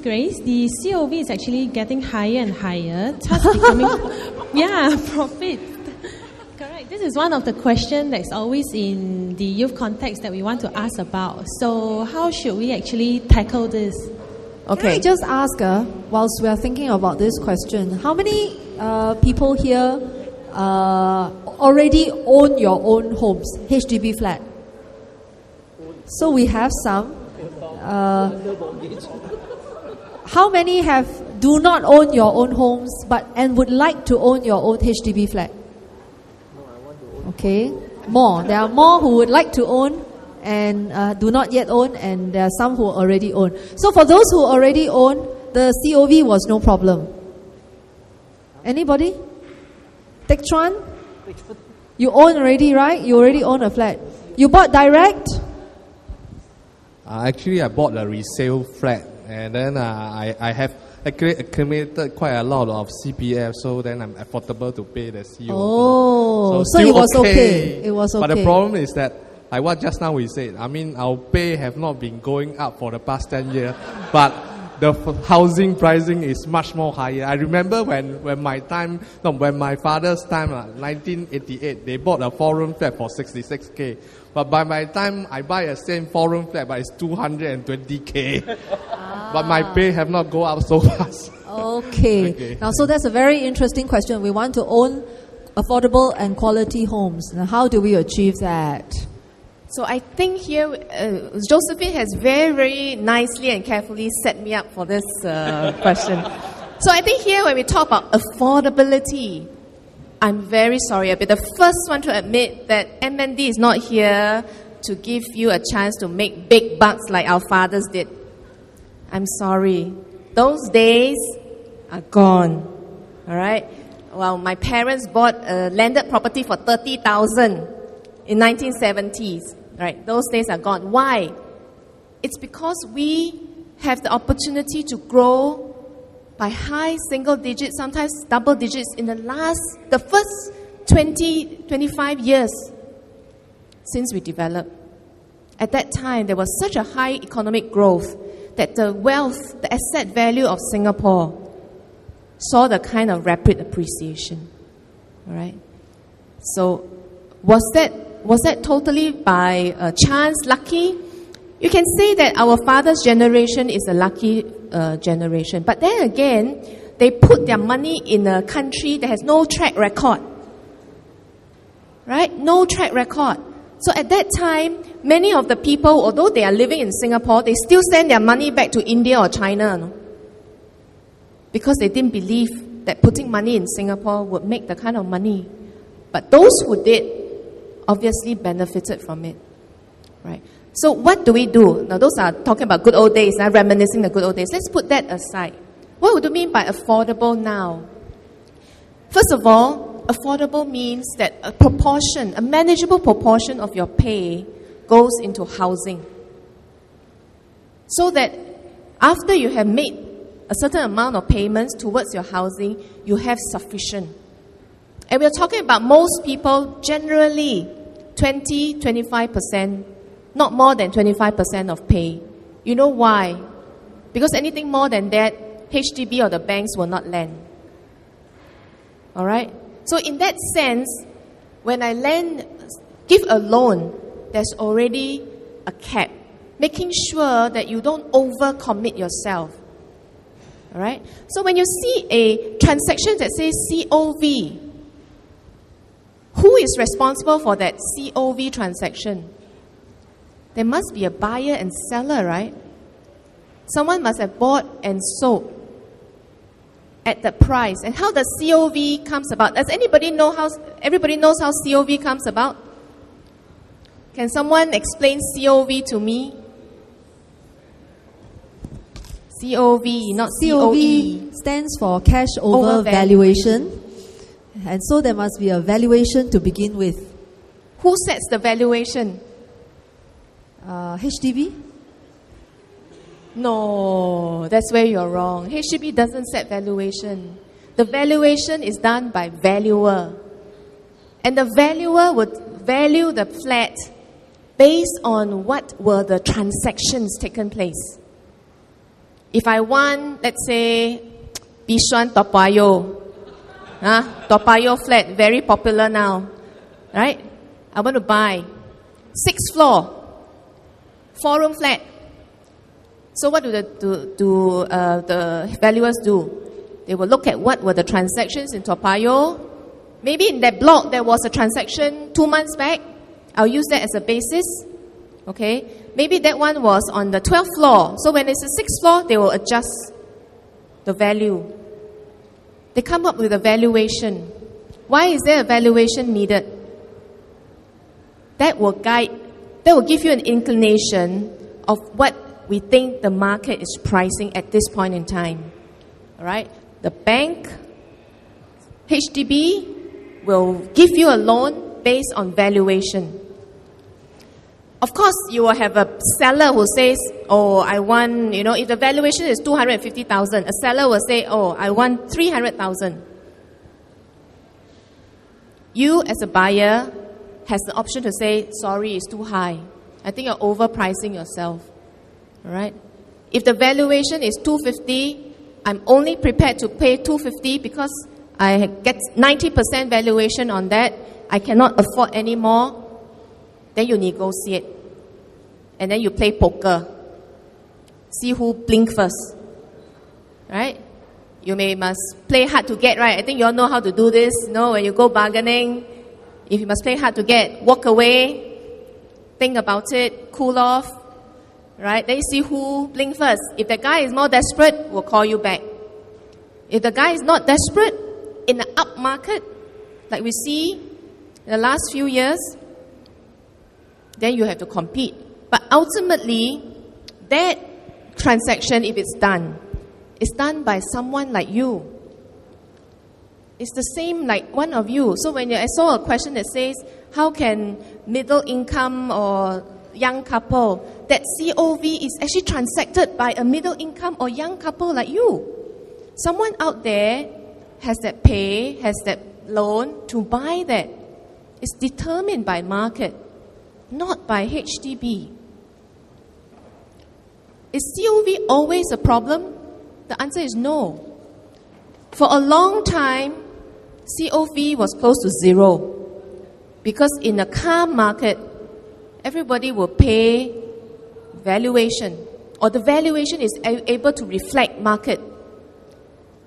Grace, the COV is actually getting higher and higher, thus becoming, profit. Correct. This is one of the questions that's always in the youth context that we want to ask about. So how should we actually tackle this? Okay. Can I just ask, whilst we are thinking about this question, how many people here already own your own homes, HDB flat? So we have some. How many do not own your own homes and would like to own your own HDB flat? Okay, more. There are more who would like to own and do not yet own, and there are some who already own. So for those who already own, the COV was no problem. Anybody? Teck Chuan? You own already, right? You already own a flat. You bought direct? Actually, I bought a resale flat, and then I have accumulated quite a lot of CPF, so then I'm affordable to pay the COV. Oh, so it was okay. It was okay. But the problem is that, like what just now we said, I mean, our pay have not been going up for the past 10 years, but the housing pricing is much more higher. I remember when my father's time, 1988, they bought a 4-room flat for 66K. But by my time, I buy a same 4-room flat, but it's 220K. But my pay have not go up so fast. Okay. Now, so that's a very interesting question. We want to own affordable and quality homes. Now, how do we achieve that? So I think here, Josephine has very, very nicely and carefully set me up for this question. So I think here when we talk about affordability, I'm very sorry. I'll be the first one to admit that MND is not here to give you a chance to make big bucks like our fathers did. I'm sorry. Those days are gone. All right? Well, my parents bought a landed property for 30,000 in 1970s. Right? Those days are gone. Why? It's because we have the opportunity to grow by high single digits, sometimes double digits in the first 20, 25 years since we developed. At that time, there was such a high economic growth that the wealth, the asset value of Singapore saw the kind of rapid appreciation. All right? So, was that totally by chance, lucky? You can say that our father's generation is a lucky generation. But then again, they put their money in a country that has no track record. Right? No track record. So at that time, many of the people, although they are living in Singapore, they still send their money back to India or China. No? Because they didn't believe that putting money in Singapore would make the kind of money. But those who did obviously benefited from it. Right? So what do we do? Now those are talking about good old days, reminiscing the good old days. Let's put that aside. What would you mean by affordable now? First of all, affordable means that a manageable proportion of your pay goes into housing. So that after you have made a certain amount of payments towards your housing, you have sufficient. And we're talking about most people, generally 25%, not more than 25% of pay. You know why? Because anything more than that, HDB or the banks will not lend. All right? So in that sense, when I give a loan, there's already a cap, making sure that you don't overcommit yourself. All right? So when you see a transaction that says COV, who is responsible for that COV transaction? There must be a buyer and seller, right? Someone must have bought and sold at the price. And how does COV comes about? Does everybody knows how COV comes about? Can someone explain COV to me? COV, not COE. COV stands for cash over valuation. And so there must be a valuation to begin with. Who sets the valuation? HDB? No, that's where you're wrong. HDB doesn't set valuation. The valuation is done by valuer. And the valuer would value the flat based on what were the transactions taken place. If I want, let's say, Bishan Toa Payoh, Toa Payoh flat, very popular now, right? I want to buy 6th floor, 4-room flat. So what do the valuers do? They will look at what were the transactions in Toa Payoh. Maybe in that block there was a transaction 2 months back. I'll use that as a basis. Okay? Maybe that one was on the 12th floor. So when it's the 6th floor, they will adjust the value. They come up with a valuation. Why is there a valuation needed? That will give you an inclination of what we think the market is pricing at this point in time. All right? The bank, HDB, will give you a loan based on valuation. Of course, you will have a seller who says, oh, I want, if the valuation is 250,000, a seller will say, oh, I want 300,000. You, as a buyer, has the option to say, sorry, it's too high. I think you're overpricing yourself. All right? If the valuation is 250, I'm only prepared to pay 250 because I get 90% valuation on that. I cannot afford any more. Then you negotiate. And then you play poker. See who blink first. Right? You must play hard to get, right? I think you all know how to do this. When you go bargaining, if you must play hard to get, walk away, think about it, cool off. Right? Then you see who blink first. If the guy is more desperate, we'll call you back. If the guy is not desperate, in the up market, like we see in the last few years, then you have to compete. But ultimately, that transaction, if it's done by someone like you. It's the same like one of you. So when I saw a question that says, how can middle income or young couple, that COV is actually transacted by a middle income or young couple like you. Someone out there has that pay, has that loan to buy that. It's determined by market, not by HDB. Is COV always a problem? The answer is no. For a long time, COV was close to zero. Because in a calm market, everybody will pay valuation, or the valuation is able to reflect market.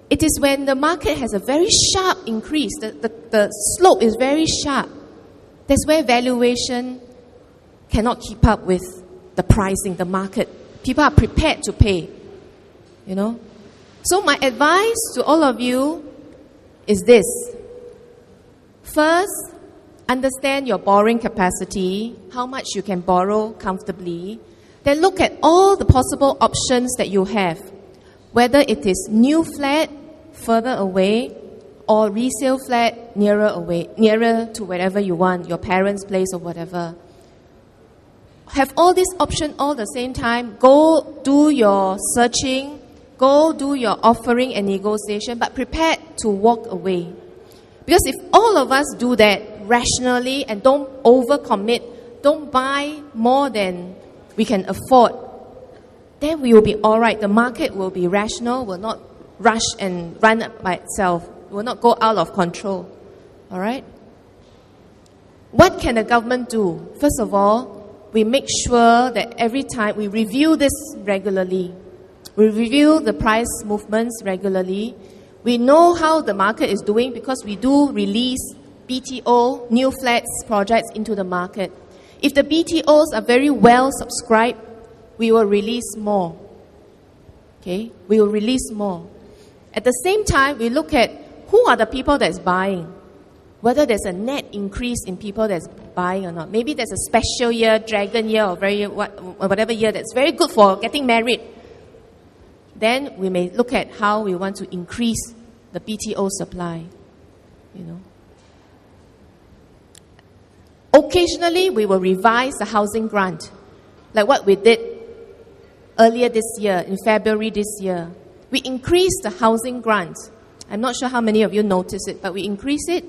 It is when the market has a very sharp increase, the slope is very sharp. That's where valuation cannot keep up with the pricing, the market. People are prepared to pay, So my advice to all of you is this. First, understand your borrowing capacity, how much you can borrow comfortably. Then look at all the possible options that you have, whether it is new flat further away or resale flat nearer to wherever you want, your parents' place or whatever. Have all these options all the same time. Go do your searching, go do your offering and negotiation, but prepare to walk away. Because if all of us do that rationally and don't overcommit, don't buy more than we can afford, then we will be all right. The market will be rational, will not rush and run by itself, will not go out of control. All right? What can the government do? First of all, we make sure that every time we review this regularly. We review the price movements regularly. We know how the market is doing because we do release BTO, new flats projects into the market. If the BTOs are very well subscribed, we will release more. Okay? We will release more. At the same time, we look at who are the people that's buying. Whether there's a net increase in people that's buying or not. Maybe there's a special year, dragon year, or whatever year that's very good for getting married. Then we may look at how we want to increase the BTO supply. Occasionally, we will revise the housing grant, like what we did earlier this year, in February this year. We increased the housing grant. I'm not sure how many of you noticed it, but we increased it.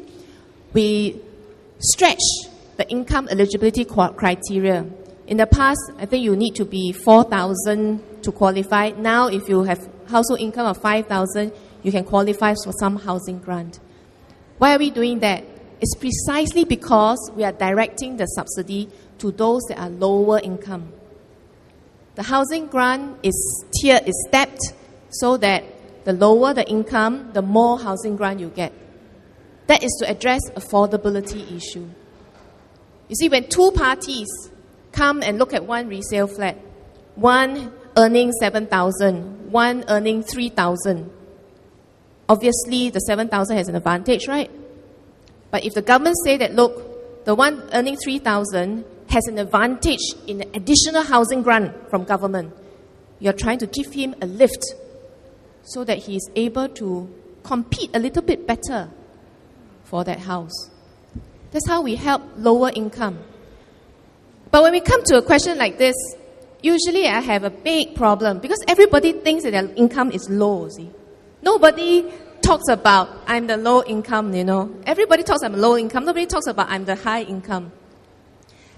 We stretched the income eligibility criteria. In the past, I think you need to be 4,000 to qualify. Now, if you have household income of 5,000, you can qualify for some housing grant. Why are we doing that? It's precisely because we are directing the subsidy to those that are lower income. The housing grant is tiered, is stepped, so that the lower the income, the more housing grant you get. That is to address affordability issue. You see, when two parties come and look at one resale flat, one earning 7,000, one earning 3,000, obviously the 7,000 has an advantage, right? But if the government say that, look, the one earning 3,000 has an advantage in additional housing grant from government, you're trying to give him a lift so that he is able to compete a little bit better for that house. That's how we help lower income. But when we come to a question like this, usually I have a big problem because everybody thinks that their income is low, see. Nobody talks about I'm the low income, you know. Everybody talks I'm low income. Nobody talks about I'm the high income.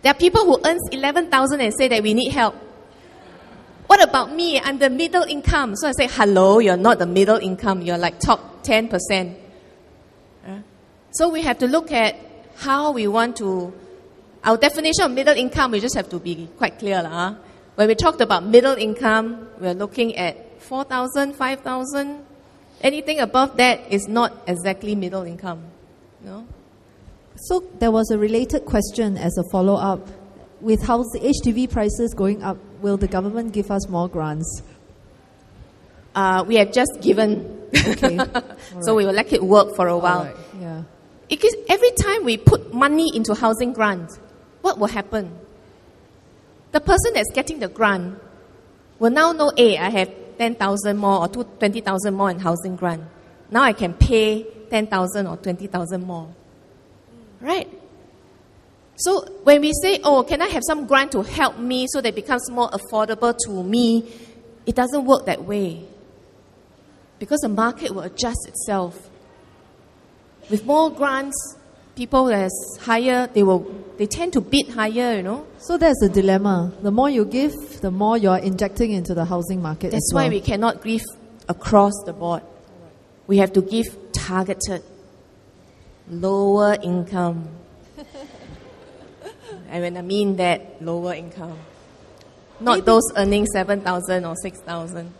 There are people who earn 11,000 and say that we need help. What about me? I'm the middle income. So I say, hello, you're not the middle income. You're like top 10%. So we have to look at how we want to... Our definition of middle income, we just have to be quite clear. When we talked about middle income, we're looking at 4,000, 5,000. Anything above that is not exactly middle income. No? So there was a related question as a follow-up. With house HDB prices going up, will the government give us more grants? We have just given. Okay. So we will let it work for a while. Right. Yeah. Because every time we put money into housing grants, what will happen? The person that's getting the grant will now know, hey, I have 10,000 more or 20,000 more in housing grant. Now I can pay 10,000 or 20,000 more. Right? So when we say, oh, can I have some grant to help me so that it becomes more affordable to me, it doesn't work that way. Because the market will adjust itself. With more grants, people that's higher, they tend to bid higher, you know. So there's a dilemma. The more you give, the more you're injecting into the housing market. That's as well. why we cannot give across the board. We have to give targeted, lower income. And when I mean that, lower income. Not those earning 7,000 or 6,000.